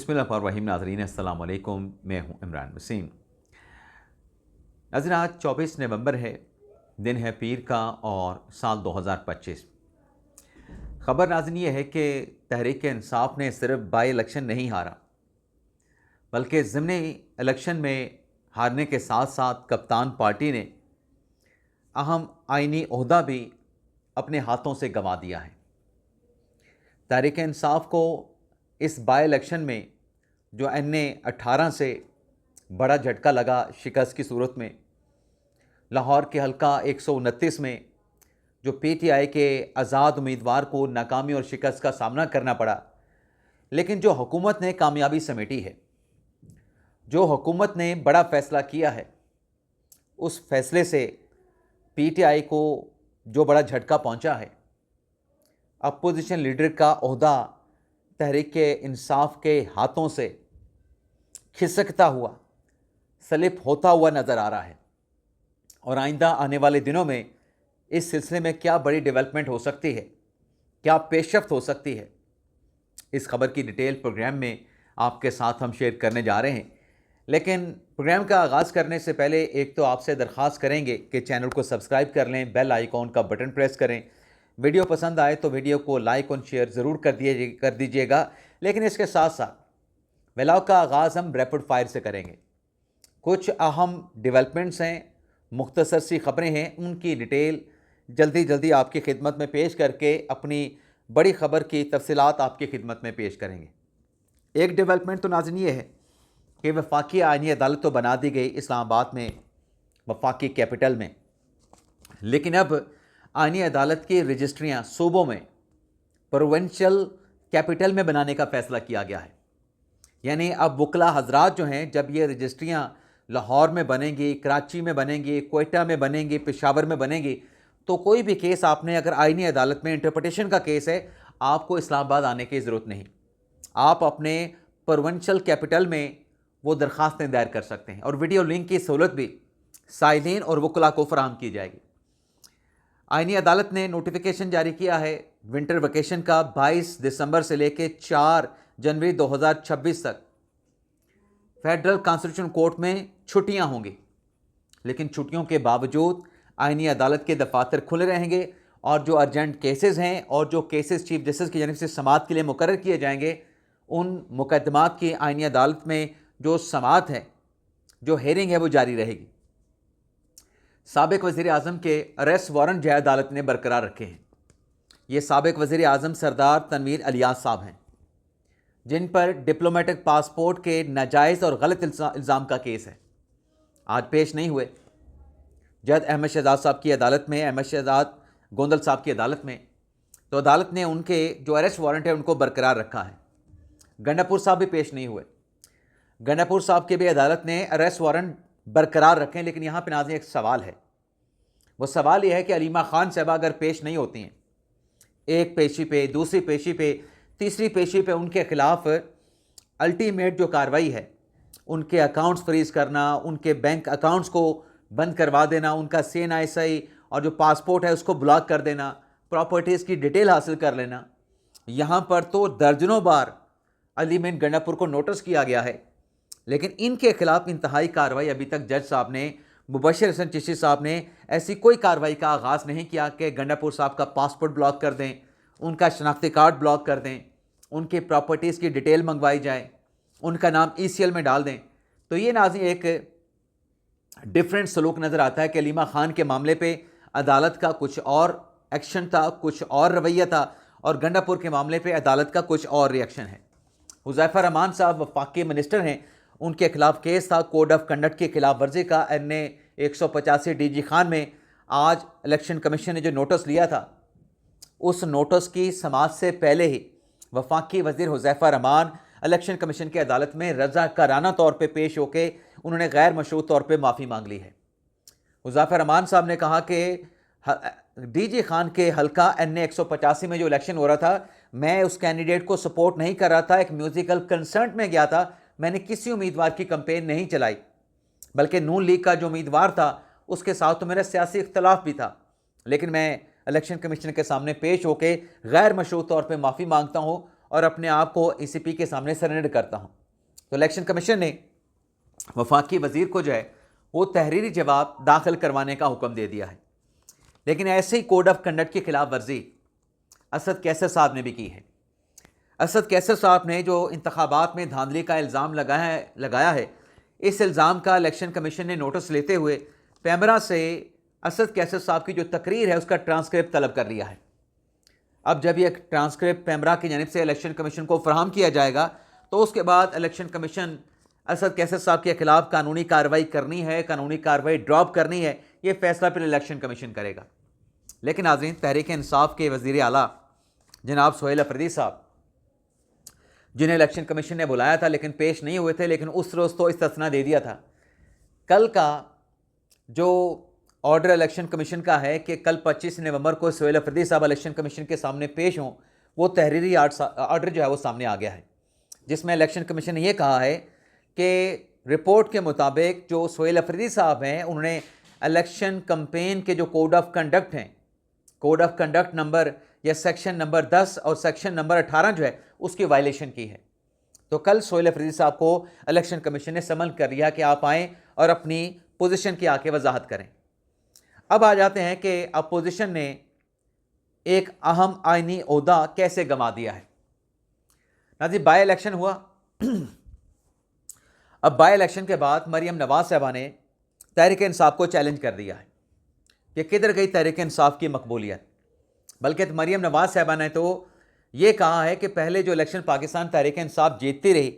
बिस्मिल्लाहिर्रहमानिर्रहीम। नाज़रीन अस्सलाम वालेकुम, मैं हूं इमरान वसीम। नाज़रीन आज 24 नवंबर है, दिन है पीर का और साल 2025। ख़बर नाज़रीन ये है कि तहरीक इंसाफ ने सिर्फ बाई इलेक्शन नहीं हारा, बल्कि ज़िमनी इलेक्शन में हारने के साथ साथ कप्तान पार्टी ने अहम आइनी ओहदा भी अपने हाथों से गंवा दिया है। तहरीक इंसाफ को इस बाई इलेक्शन में जो NA 18 से बड़ा झटका लगा शिकस्त की सूरत में, लाहौर के हल्का 129 में जो PTI के आज़ाद उम्मीदवार को नाकामी और शिकस्त का सामना करना पड़ा, लेकिन जो हुकूमत ने कामयाबी समेटी है, जो हुकूमत ने बड़ा फ़ैसला किया है, उस फैसले से PTI को जो बड़ा झटका पहुंचा है, अपोजिशन लीडर का ओहदा तहरीक इंसाफ के हाथों से खिसकता हुआ, स्लिप होता हुआ नज़र आ रहा है। और आइंदा आने वाले दिनों में इस सिलसिले में क्या बड़ी डेवलपमेंट हो सकती है, क्या पेशरफ्त हो सकती है, इस खबर की डिटेल प्रोग्राम में आपके साथ हम शेयर करने जा रहे हैं। लेकिन प्रोग्राम का आगाज़ करने से पहले एक तो आपसे दरख्वास्त करेंगे कि चैनल को सब्सक्राइब कर लें, बेल आइकॉन का बटन प्रेस करें। वीडियो पसंद आए तो वीडियो को लाइक और शेयर ज़रूर कर दीजिएगा। लेकिन इसके साथ साथ व्लॉग का आगाज़ हम रैपिड फायर से करेंगे। कुछ अहम डेवलपमेंट्स हैं, मुख्तसर सी ख़बरें हैं, उनकी डिटेल जल्दी आपकी खिदमत में पेश करके अपनी बड़ी ख़बर की तफसीलात आपकी खिदमत में पेश करेंगे। एक डेवलपमेंट तो नाज़रीन ये है कि वफाकी आईनी अदालत तो बना दी गई इस्लामाबाद में, वफाकी कैपिटल में, लेकिन अब आईनी अदालत की रजिस्ट्रियाँ सूबों में प्रोविंशियल कैपिटल में बनाने का फ़ैसला किया गया है। यानी अब वकला हजरात जो हैं, जब ये रजिस्ट्रियाँ लाहौर में बनेंगी, कराची में बनेंगी, कोयटा में बनेंगी, पेशावर में बनेंगी, तो कोई भी केस आपने अगर आईनी अदालत में इंटरप्रटेशन का केस है, आपको इस्लामाबाद आने की ज़रूरत नहीं। आप अपने प्रोविंशियल कैपिटल में वो दरख्वास्तें दायर कर सकते हैं और वीडियो लिंक की सहूलत भी साइदीन और वकला को फराहम की जाएगी। आईनी अदालत ने नोटिफिकेशन जारी किया है विंटर वेकेशन का 22 दिसंबर से लेकर 4 जनवरी 2026 तक फेडरल कॉन्स्टिट्यूशन कोर्ट में छुट्टियां होंगी, लेकिन छुट्टियों के बावजूद आईनी अदालत के दफातर खुले रहेंगे और जो अर्जेंट केसेस हैं और जो केसेस चीफ जस्टिस की जानिब से समाअत के लिए मुकर्रर किए जाएंगे, उन मुकदमात की आईनी अदालत में जो समाअत है, जो हेयरिंग है, वो जारी रहेगी। साबिक वज़ीर आज़म के अरेस्ट वारंट जो अदालत ने बरकरार रखे हैं। ये साबिक वज़ीर आज़म सरदार तनवीर अलियास साहब हैं, जिन पर डिप्लोमेटिक पासपोर्ट के नाजायज़ और गलत इल्ज़ाम का केस है, आज पेश नहीं हुए। जज अहमद शहजाद साहब की अदालत में, अहमद शहजाद गोंदल साहब की अदालत में, तो अदालत ने उनके जो अरेस्ट वारंट है उनको बरकरार रखा है। गंडापुर साहब भी पेश नहीं हुए। गंडापुर साहब के भी अदालत ने अरेस्ट वारंट बरकरार रखें। लेकिन यहाँ पर नाज़रीन एक सवाल है, वो सवाल ये है कि अलीमा खान साहबा अगर पेश नहीं होती हैं, एक पेशी पे, दूसरी पेशी पे, तीसरी पेशी पे उनके खिलाफ अल्टीमेट जो कार्रवाई है, उनके अकाउंट्स फ्रीज करना, उनके बैंक अकाउंट्स को बंद करवा देना, उनका CNISI और जो पासपोर्ट है उसको ब्लॉक कर देना, प्रॉपर्टीज़ की डिटेल हासिल कर लेना, यहाँ पर तो दर्जनों बार अलीमीन गंडापुर को नोटिस किया गया है। लेकिन इनके खिलाफ इंतहाई कार्रवाई अभी तक जज साहब ने, मुबशर हसन चिश्ती साहब ने ऐसी कोई कार्रवाई का आगाज़ नहीं किया कि गंडापुर साहब का पासपोर्ट ब्लॉक कर दें, उनका शनाख्ती कार्ड ब्लॉक कर दें, उनकी प्रॉपर्टीज़ की डिटेल मंगवाई जाए, उनका नाम ECL में डाल दें। तो ये नाज़रीन एक डिफरेंट सलूक नज़र आता है कि अलीमा खान के मामले पे अदालत का कुछ और एक्शन था, कुछ और रवैया था, और गंडापुर के मामले पे अदालत का कुछ और रिएक्शन है। हुज़ैफा रहमान साहब वफाकी मिनिस्टर हैं, उनके खिलाफ केस था कोड ऑफ कंडक्ट की खिलाफ वर्जी का NA 185 DG खान में। आज इलेक्शन कमीशन ने जो नोटिस लिया था, उस नोटिस की समाअत से पहले ही वफाकी वज़ीर हुज़ैफा रहमान इलेक्शन कमीशन की अदालत में रज़ाकाराना तौर पे पेश होकर उन्होंने गैर मशरूत तौर पे माफ़ी मांग ली है। हुज़ैफा रहमान साहब ने कहा कि DG खान के हल्का NA 185 में जो इलेक्शन हो रहा था, मैं उस कैंडिडेट को सपोर्ट नहीं कर रहा था, एक म्यूज़िकल कंसर्ट में गया था, मैंने किसी उम्मीदवार की कंपेन नहीं चलाई, बल्कि नून लीग का जो उम्मीदवार था उसके साथ तो मेरा सियासी इख्तलाफ भी था, लेकिन मैं इलेक्शन कमीशन के सामने पेश होकर गैर मशरूत तौर पे माफ़ी मांगता हूँ और अपने आप को ECP के सामने सरेंडर करता हूँ। तो इलेक्शन कमीशन ने वफाकी वज़ीर को जो है वो तहरीरी जवाब दाखिल करवाने का हुक्म दे दिया है। लेकिन ऐसे ही कोड ऑफ कंडक्ट की खिलाफ वर्जी असद कैसर साहब ने भी की है। असद कैसर साहब ने जो इंतखाबात में धांधली का इल्ज़ाम लगाया है, इस इल्ज़ाम का इलेक्शन कमीशन ने नोटिस लेते हुए पैमरा से असद कैसर साहब की जो तकरीर है उसका ट्रांसक्रिप्ट तलब कर लिया है। अब जब यह ट्रांसक्रिप्ट पैमरा की जानिब से इलेक्शन कमीशन को फराहम किया जाएगा तो उसके बाद इलेक्शन कमीशन असद कैसर साहब के खिलाफ कानूनी कार्रवाई करनी है, कानूनी कार्रवाई ड्रॉप करनी है, ये फैसला फिर इलेक्शन कमीशन करेगा। लेकिन नाज़रीन, तहरीक इंसाफ के वज़ीर आला जनाब सोहेल अफरीदी साहब, जिन्हें इलेक्शन कमीशन ने बुलाया था लेकिन पेश नहीं हुए थे, लेकिन उस रोज़ तो इस्तिस्ना दे दिया था। कल का जो ऑर्डर इलेक्शन कमीशन का है कि कल 25 नवंबर को सोहेल अफरीदी साहब इलेक्शन कमीशन के सामने पेश हों, वो तहरीरी ऑर्डर जो है वो सामने आ गया है, जिसमें इलेक्शन कमीशन ने यह कहा है कि रिपोर्ट के मुताबिक जो सोहेल अफरीदी साहब हैं उन्होंने इलेक्शन कैंपेन के जो कोड ऑफ कंडक्ट हैं, कोड ऑफ कंडक्ट नंबर या सेक्शन नंबर 10 और सेक्शन नंबर 18 जो है उसकी वायलेशन की है। तो कल सोहेल अफरीदी साहब को इलेक्शन कमीशन ने समन कर लिया कि आप आएँ और अपनी पोजीशन की आके वजाहत करें। अब आ जाते हैं कि अपोजिशन ने एक अहम आइनी ओहदा कैसे गंवा दिया है। नाज़रीन, बाई इलेक्शन हुआ। अब बाई इलेक्शन के बाद मरियम नवाज साहबा ने तहरीक इंसाफ को चैलेंज कर दिया है कि किधर गई तहरीक इंसाफ की मकबूलियत। बल्कि मरियम नवाज साहबा ने तो ये कहा है कि पहले जो इलेक्शन पाकिस्तान तहरीक इंसाफ जीतती रही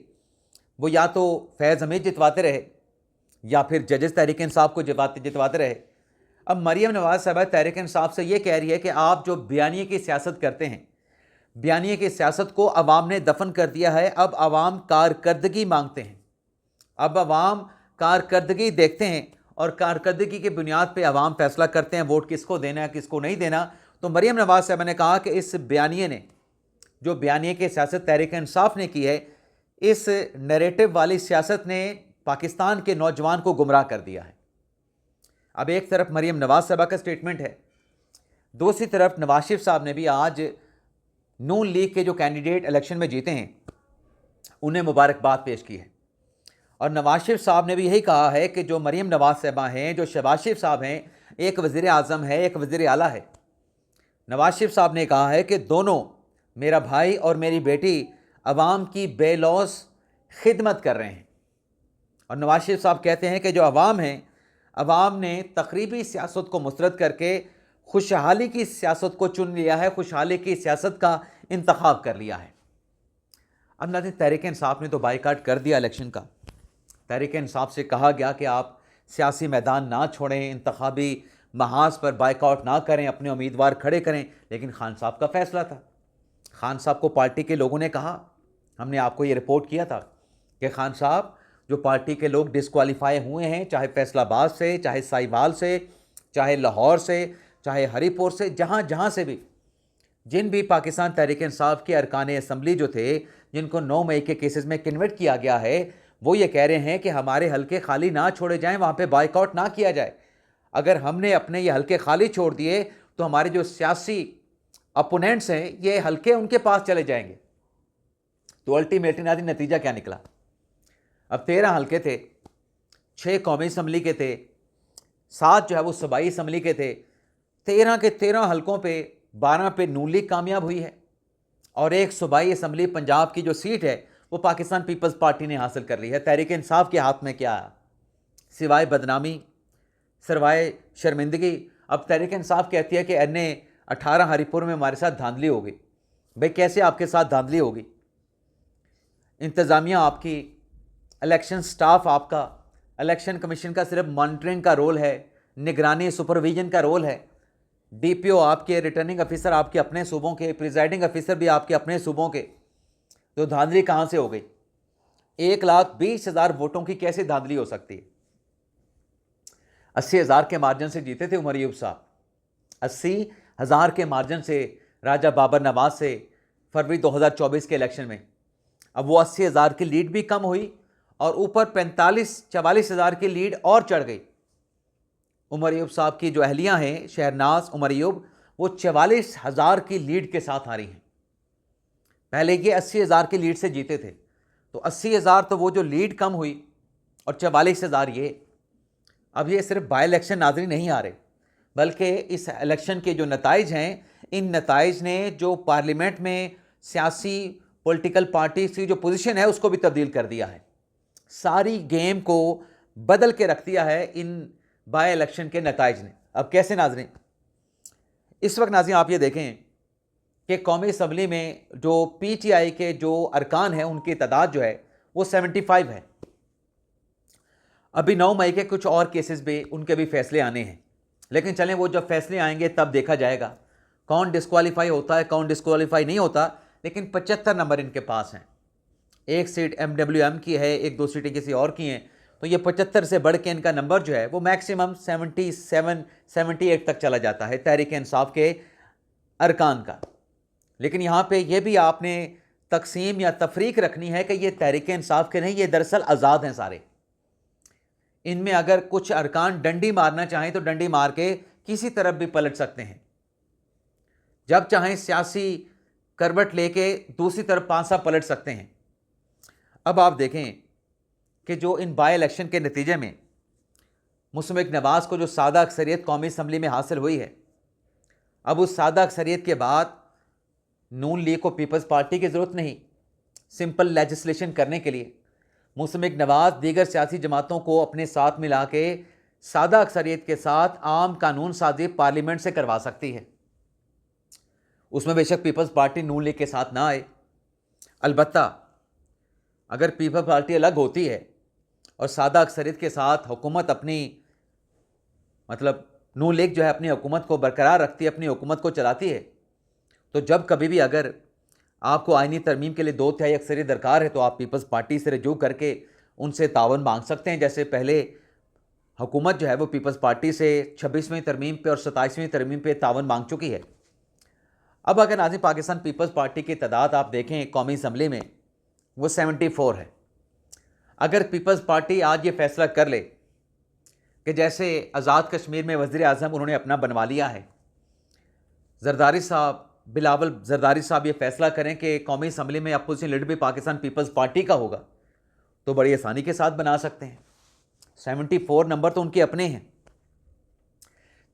वो या तो फैज़ हमीद जितवाते रहे या फिर जजेस तहरीक इंसाफ को जितवाते रहे। अब मरियम नवाज साहबा तहरीक इंसाफ से ये कह रही है कि आप जो बयानिए की सियासत करते हैं, बयानिए की सियासत को अवाम ने दफन कर दिया है। अब अवाम कारकर्दगी मांगते हैं, अब अवाम कारकर्दगी देखते हैं और कारकर्दगी की बुनियाद पे अवाम फैसला करते हैं वोट किसको देना है किसको नहीं देना। तो मरियम नवाज साहबा ने कहा कि इस बयानिए ने, जो बयानिए की सियासत तहरीक इंसाफ ने की है, इस नैरेटिव वाली सियासत ने पाकिस्तान के नौजवान को गुमराह कर दिया है। अब एक तरफ मरियम नवाज साहबा का स्टेटमेंट है, दूसरी तरफ नवाज शरीफ साहब ने भी आज नून लीग के जो कैंडिडेट इलेक्शन में जीते हैं उन्हें मुबारकबाद पेश की है। और नवाज शरीफ साहब ने भी यही कहा है कि जो मरियम नवाज साहबा हैं, जो शहबाज शरीफ साहब हैं, एक वज़ीर आज़म है, एक वज़ीर आला है। नवाज शरीफ साहब ने कहा है कि दोनों, मेरा भाई और मेरी बेटी, अवाम की बेलौस खिदमत कर रहे हैं। और नवाज शरीफ साहब कहते हैं कि जो अवाम हैं, अवाम ने तकरीबी सियासत को मुस्तरद करके खुशहाली की सियासत को चुन लिया है, खुशहाली की सियासत का इंतखाब कर लिया है। अब नाज़रीन, तहरीक इंसाफ ने तो बाइकाट कर दिया इलेक्शन का। तहरीक इंसाफ से कहा गया कि आप सियासी मैदान ना छोड़ें, इंतखाबी महाज पर बाइकाट ना करें, अपने उम्मीदवार खड़े करें। लेकिन खान साहब का फैसला था। खान साहब को पार्टी के लोगों ने कहा, हमने आपको ये रिपोर्ट किया था कि खान साहब, जो पार्टी के लोग डिस्क्वालीफाई हुए हैं, चाहे फैसलाबाद से, चाहे साहिवाल से, चाहे लाहौर से, चाहे हरीपुर से, जहाँ जहाँ से भी, जिन भी पाकिस्तान तहरीक इंसाफ के अरकान असम्बली जो थे, जिनको 9 मई के केसेस में कन्वर्ट किया गया है, वो ये कह रहे हैं कि हमारे हल्के खाली ना छोड़े जाएं, वहाँ पे बाइकआउट ना किया जाए। अगर हमने अपने ये हल्के खाली छोड़ दिए तो हमारे जो सियासी अपोनेंट्स हैं, ये हल्के उनके पास चले जाएंगे। तो अल्टीमेटली नाज़रीन नतीजा क्या निकला? अब 13 हल्के थे, 6 कौमी असम्बली के थे, 7 जो है वो सूबाई असम्बली के थे। 13 के 13 हल्कों पे 12 पे नून लीग कामयाब हुई है और एक सूबाई असम्बली पंजाब की जो सीट है वो पाकिस्तान पीपल्स पार्टी ने हासिल कर ली है। तहरीक इंसाफ के हाथ में क्या है? सिवाय बदनामी, सिवाय शर्मिंदगी। अब तहरीक इंसाफ कहती है कि अन्य 18 हरीपुर में हमारे साथ धांधली होगी। भाई, कैसे आपके साथ धांधली होगी? इंतज़ामिया आपकी, इलेक्शन स्टाफ आपका, इलेक्शन कमीशन का सिर्फ मॉनिटरिंग का रोल है, निगरानी सुपरविजन का रोल है। DPO आपके, रिटर्निंग अफिसर आपके अपने सूबों के, प्रिजाइडिंग अफिसर भी आपके अपने सूबों के। तो धांधली कहाँ से हो गई? 1,20,000 वोटों की कैसे धांधली हो सकती है? 80,000 के मार्जिन से जीते थे उमर अयूब साहब, 80,000 के मार्जिन से राजा बाबर नवाज से फरवरी 2024 के इलेक्शन में। अब वो 80,000 की लीड भी कम हुई और ऊपर 45-44,000 की लीड और चढ़ गई। उमर अयूब साहब की जो अहलियाँ हैं, शहरनाज उमर अयूब, वो 44,000 की लीड के साथ आ रही हैं। पहले ये 80,000 की लीड से जीते थे, तो 80,000 तो वो जो लीड कम हुई और 44,000 ये। अब ये सिर्फ बाई इलेक्शन नाज़रीन नहीं आ रहे, बल्कि इस इलेक्शन के जो नताइज हैं, इन नताइज ने जो पार्लियामेंट में सियासी पॉलिटिकल पार्टी की जो पोजीशन है उसको भी तब्दील कर दिया है। सारी गेम को बदल के रख दिया है इन बाई इलेक्शन के नताइज ने। अब कैसे नाज़रीन, इस वक्त नाज़रीन आप ये देखें कि कौमी असम्बली में जो PTI के जो अरकान हैं उनकी तादाद जो है वो 75 है। अभी 9 मई के कुछ और केसेस भी, उनके भी फैसले आने हैं, लेकिन चलें वो जब फैसले आएंगे तब देखा जाएगा कौन डिस्क्वालीफाई होता है, कौन डिस्क्वालीफाई नहीं होता। लेकिन 75 नंबर इनके पास हैं। एक सीट MWM की है, एक दो सीटें किसी और की हैं, तो ये 75 से बढ़ के इनका नंबर जो है वो मैक्सिमम 77 78 तक चला जाता है तहरीक इंसाफ के अरकान का। लेकिन यहाँ पे ये भी आपने तकसीम या तफरीक रखनी है कि ये तहरीक इंसाफ के नहीं, ये दरअसल आज़ाद हैं सारे। इनमें अगर कुछ अरकान डंडी मारना चाहें तो डंडी मार के किसी तरफ भी पलट सकते हैं, जब चाहें सियासी करवट लेके दूसरी तरफ पांसा पलट सकते हैं। अब आप देखें कि जो इन बाई इलेक्शन के नतीजे में मुस्तफा नवाज़ को जो सादा अक्सरियत कौमी असम्बली में हासिल हुई है, अब उस सादा अक्सरियत के बाद नून लीग को पीपल्स पार्टी की ज़रूरत नहीं सिंपल लेजिस्लेशन करने के लिए। मुस्तफा नवाज़ दीगर सियासी जमातों को अपने साथ मिला के सादा अक्सरियत के साथ आम कानून साजी पार्लियामेंट से करवा सकती है। उसमें बेशक पीपल्स पार्टी नून लीग के साथ ना आए, अलबत्ता अगर पीपल्स पार्टी अलग होती है और सादा अक्सरियत के साथ हुकूमत अपनी, मतलब नून लीग जो है अपनी हुकूमत को बरकरार रखती है, अपनी हुकूमत को चलाती है, तो जब कभी भी अगर आपको आईनी तरमीम के लिए 2/3 अक्सरियत दरकार है तो आप पीपल्स पार्टी से रजू करके उनसे तावन मांग सकते हैं। जैसे पहले हुकूमत जो है वो पीपल्स पार्टी से 26वीं तरमीम पे और 27वीं तरमीम पे तावन मांग चुकी है। अब अगर नाज़रीन पाकिस्तान पीपल्स पार्टी की तादाद आप देखें कौमी असम्बली में वो 74 है। अगर पीपल्स पार्टी आज ये फैसला कर ले कि जैसे आज़ाद कश्मीर में वज़ीर आज़म उन्होंने अपना बनवा लिया है, जरदारी साहब, बिलावल जरदारी साहब ये फैसला करें कि कौमी असम्बली में अपोजिशन लीडर भी पाकिस्तान पीपल्स पार्टी का होगा, तो बड़ी आसानी के साथ बना सकते हैं। 74 नंबर तो उनके अपने हैं,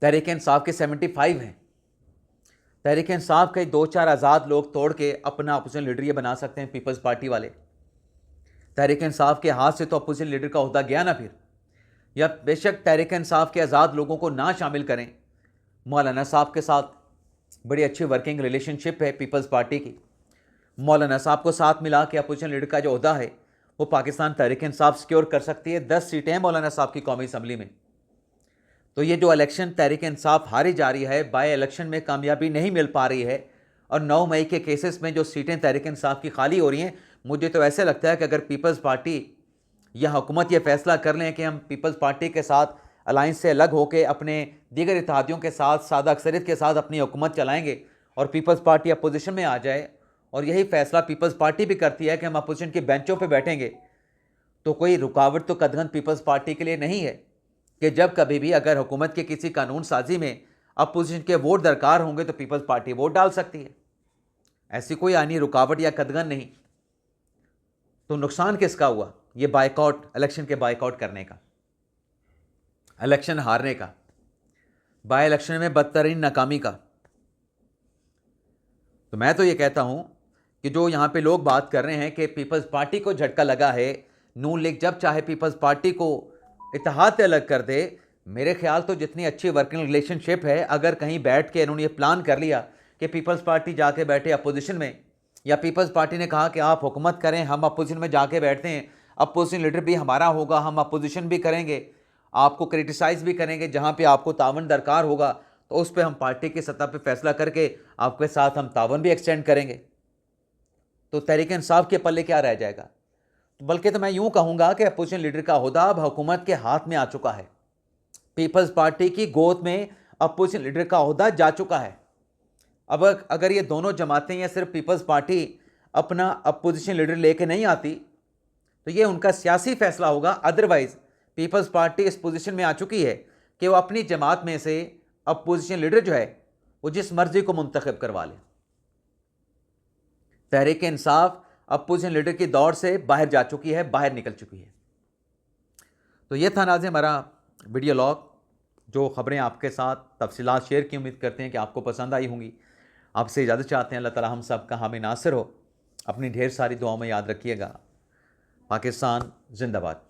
तहरीक इंसाफ के 75 हैं। तहरीक इंसाफ के 2-4 आज़ाद लोग तोड़ के अपना अपोजिशन लीडर ये बना सकते हैं पीपल्स पार्टी वाले। तहरीक इंसाफ के हाथ से तो अपोजिशन लीडर का ओहदा गया ना फिर। या बेशक तहरीक इंसाफ के आज़ाद लोगों को ना शामिल करें, मौलाना साहब के साथ बड़ी अच्छी वर्किंग रिलेशनशिप है पीपल्स पार्टी की। मौलाना साहब को साथ मिला के अपोजिशन लीडर का जो ओहदा है वो पाकिस्तान तहरीक इंसाफ सिक्योर कर सकती है। 10 सीटें हैं मौलाना साहब की कौमी असम्बली में। तो ये जो इलेक्शन तहरीक इंसाफ हारी जा रही है, बाई इलेक्शन में कामयाबी नहीं मिल पा रही है, और 9 मई के केसेस में जो सीटें तहरीक इंसाफ की खाली हो रही हैं, मुझे तो ऐसे लगता है कि अगर पीपल्स पार्टी या हुकूमत ये फैसला कर लें कि हम पीपल्स पार्टी के साथ अलाइंस से अलग होकर अपने दीगर इत्तेहादियों के साथ सादा अक्सरियत के साथ अपनी हुकूमत चलाएंगे और पीपल्स पार्टी अपोजिशन में आ जाए, और यही फैसला पीपल्स पार्टी भी करती है कि हम अपोजिशन के बेंचों पे बैठेंगे, तो कोई रुकावट तो कतई पीपल्स पार्टी के लिए नहीं है कि जब कभी भी अगर हुकूमत के किसी कानून साजी में अपोजिशन के वोट दरकार होंगे तो पीपल्स पार्टी वोट डाल सकती है। ऐसी कोई आनी रुकावट या कदगन नहीं। तो नुकसान किसका हुआ ये बाइकआउट, इलेक्शन के बाइकआउट करने का, इलेक्शन हारने का, बाई इलेक्शन में बदतरीन नाकामी का। तो मैं तो ये कहता हूं कि जो यहां पे लोग बात कर रहे हैं कि पीपल्स पार्टी को झटका लगा है, नून लीग जब चाहे पीपल्स पार्टी को इत्तेहाद से अलग कर दे, मेरे ख्याल तो जितनी अच्छी वर्किंग रिलेशनशिप है, अगर कहीं बैठ के इन्होंने ये प्लान कर लिया कि पीपल्स पार्टी जाके बैठे अपोजिशन में, या पीपल्स पार्टी ने कहा कि आप हुकूमत करें, हम अपोजिशन में जाके बैठते हैं, अपोजिशन लीडर भी हमारा होगा, हम अपोजिशन भी करेंगे, आपको क्रिटिसाइज़ भी करेंगे, जहाँ पे आपको तावन दरकार होगा तो उस पर हम पार्टी की सतह पे फैसला करके आपके साथ हम तावन भी एक्सटेंड करेंगे। तो तहरीक इंसाफ के पल्ले क्या रह जाएगा? बल्कि तो मैं यूँ कहूँगा कि अपोजिशन लीडर का ओहदा अब हुकूमत के हाथ में आ चुका है। पीपल्स पार्टी की गोद में अपोजिशन लीडर का ओहदा जा चुका है। अब अगर ये दोनों जमातें या सिर्फ पीपल्स पार्टी अपना अपोजिशन लीडर लेके नहीं आती तो ये उनका सियासी फैसला होगा। अदरवाइज पीपल्स पार्टी इस पोजीशन में आ चुकी है कि वो अपनी जमात में से अपोजिशन लीडर जो है वो जिस मर्जी को मुंतखब करवा ले। तहरीक इंसाफ अब पोजीशन लीडर की दौड़ से बाहर जा चुकी है, बाहर निकल चुकी है। तो ये था नाज़रीन हमारा वीडियो लॉग, जो ख़बरें आपके साथ तफसीलात शेयर की, उम्मीद करते हैं कि आपको पसंद आई होंगी। आपसे इजाज़त चाहते हैं। अल्लाह ताला हम सब का हामी नासिर हो। अपनी ढेर सारी दुआओं में याद रखिएगा। पाकिस्तान जिंदाबाद।